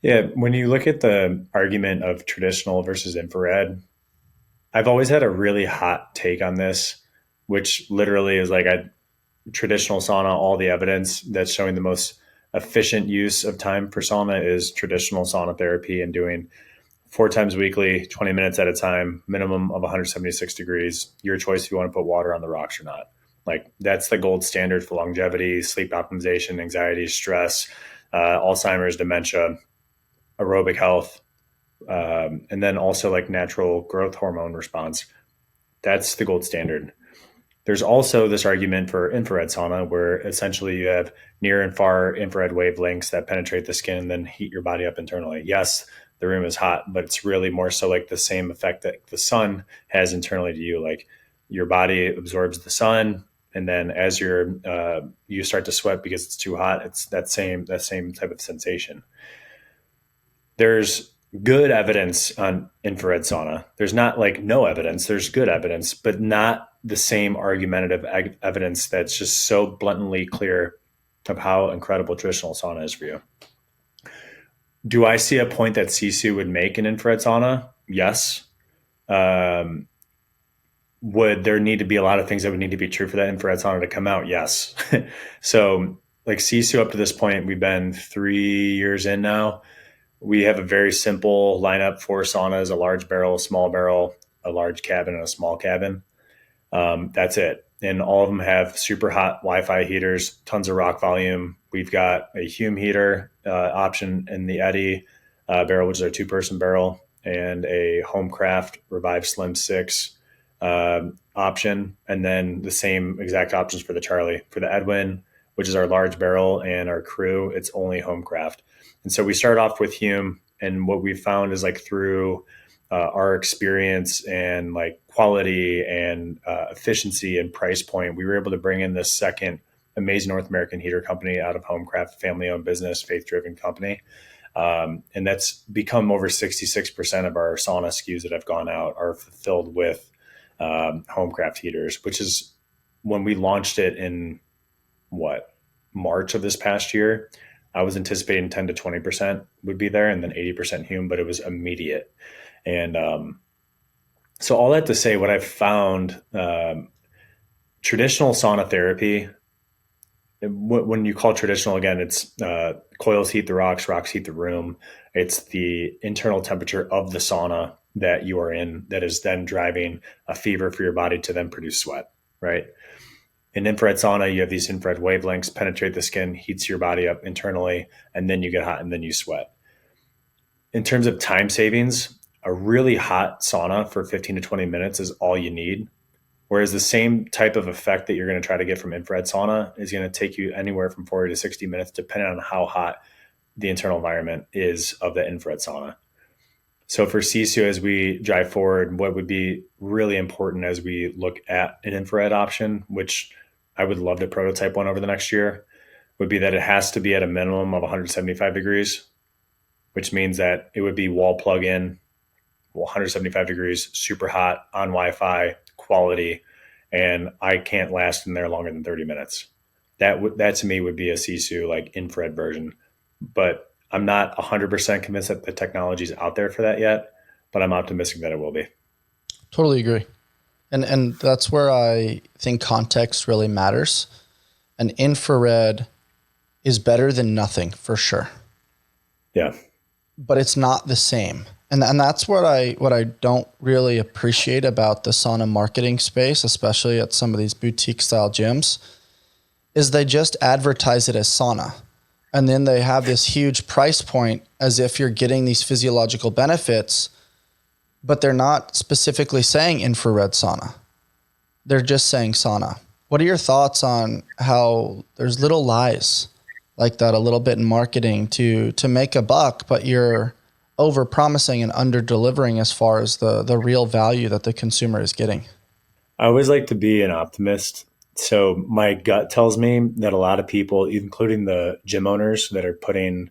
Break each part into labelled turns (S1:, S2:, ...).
S1: Yeah, when you look at the argument of traditional versus infrared, I've always had a really hot take on this, which literally is like I traditional sauna, all the evidence that's showing the most efficient use of time for sauna is traditional sauna therapy and doing 4 times weekly, 20 minutes at a time, minimum of 176 degrees. Your choice if you want to put water on the rocks or not. Like that's the gold standard for longevity, sleep optimization, anxiety, stress, Alzheimer's, dementia, aerobic health, and then also like natural growth hormone response. That's the gold standard. There's also this argument for infrared sauna, where essentially you have near and far infrared wavelengths that penetrate the skin and then heat your body up internally. Yes, the room is hot, but it's really more so like the same effect that the sun has internally to you. Like your body absorbs the sun, and then as you start to sweat because it's too hot, it's that same type of sensation. There's good evidence on infrared sauna. There's not like no evidence. There's good evidence, but not the same argumentative evidence that's just so blatantly clear of how incredible traditional sauna is for you. Do I see a point that Sisu would make in infrared sauna? Yes. Um, would there need to be a lot of things that would need to be true for that infrared sauna to come out? Yes. So, like Sisu, up to this point, we've been 3 years in now. We have a very simple lineup for saunas: a large barrel, a small barrel, a large cabin, and a small cabin. That's it. And all of them have super hot Wi-Fi heaters, tons of rock volume. We've got a Hume heater option in the Eddy barrel, which is our two-person barrel, and a Homecraft Revive Slim 6 option. And then the same exact options for the Charlie. For the Edwin, which is our large barrel, and our Crew, it's only Homecraft. And so we start off with Hume, and what we found is like through our experience and like quality and efficiency and price point, we were able to bring in this second amazing North American heater company out of Homecraft, family owned business, faith driven company. And that's become over 66% of our sauna SKUs that have gone out are fulfilled with Homecraft heaters, which is when we launched it in what, March of this past year. I was anticipating 10 to 20% would be there and then 80% Hume, but it was immediate. And so all that to say, what I've found, traditional sauna therapy, when you call traditional, again, it's coils heat the rocks, rocks heat the room. It's the internal temperature of the sauna that you are in that is then driving a fever for your body to then produce sweat, right? In infrared sauna, you have these infrared wavelengths penetrate the skin, heats your body up internally, and then you get hot and then you sweat. In terms of time savings, a really hot sauna for 15 to 20 minutes is all you need. Whereas the same type of effect that you're going to try to get from infrared sauna is going to take you anywhere from 40 to 60 minutes, depending on how hot the internal environment is of the infrared sauna. So for Sisu, as we drive forward, what would be really important as we look at an infrared option, which I would love to prototype one over the next year, would be that it has to be at a minimum of 175 degrees, which means that it would be wall plug in, 175 degrees, super hot, on Wi-Fi, quality, and I can't last in there longer than 30 minutes. That to me would be a Sisu like infrared version, but I'm not 100% convinced that the technology is out there for that yet, but I'm optimistic that it will be.
S2: Totally agree. And that's where I think context really matters. An infrared is better than nothing for sure,
S1: Yeah.
S2: but it's not the same. And that's what I don't really appreciate about the sauna marketing space, especially at some of these boutique style gyms, is they just advertise it as sauna. And then they have this huge price point as if you're getting these physiological benefits, but they're not specifically saying infrared sauna. They're just saying sauna. What are your thoughts on how there's little lies like that a little bit in marketing to make a buck, but you're over promising and under delivering as far as the real value that the consumer is getting?
S1: I always like to be an optimist. So my gut tells me that a lot of people, including the gym owners that are putting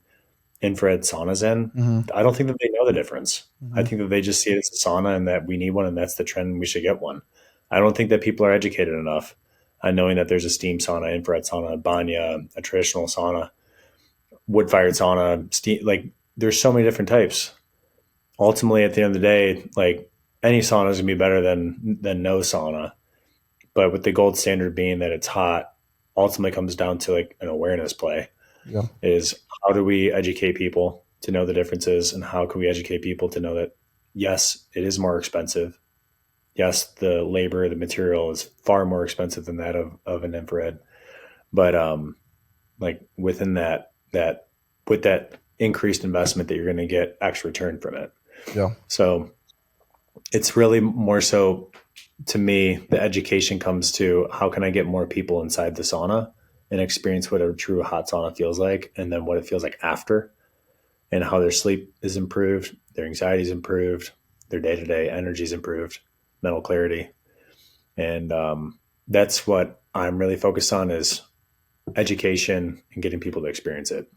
S1: infrared saunas in,
S2: Mm-hmm.
S1: I don't think that they know the difference. I
S2: Mm-hmm.
S1: think that they just see it as a sauna and that we need one and that's the trend and we should get one. I don't think that people are educated enough on knowing that there's a steam sauna, infrared sauna, banya, a traditional sauna, wood fired sauna, steam. Like there's so many different types. Ultimately, at the end of the day, like any sauna is gonna be better than no sauna. But with the gold standard being that it's hot, ultimately comes down to like an awareness play.
S2: Yeah.
S1: Is how do we educate people to know the differences, and how can we educate people to know that yes, it is more expensive. Yes, the labor, the material is far more expensive than that of an infrared. But like within that with that increased investment that you're going to get X return from it.
S2: Yeah.
S1: So it's really more so, to me, the education comes to how can I get more people inside the sauna and experience what a true hot sauna feels like, and then what it feels like after, and how their sleep is improved, their anxiety is improved, their day to day energy is improved, mental clarity, and that's what I'm really focused on is education and getting people to experience it.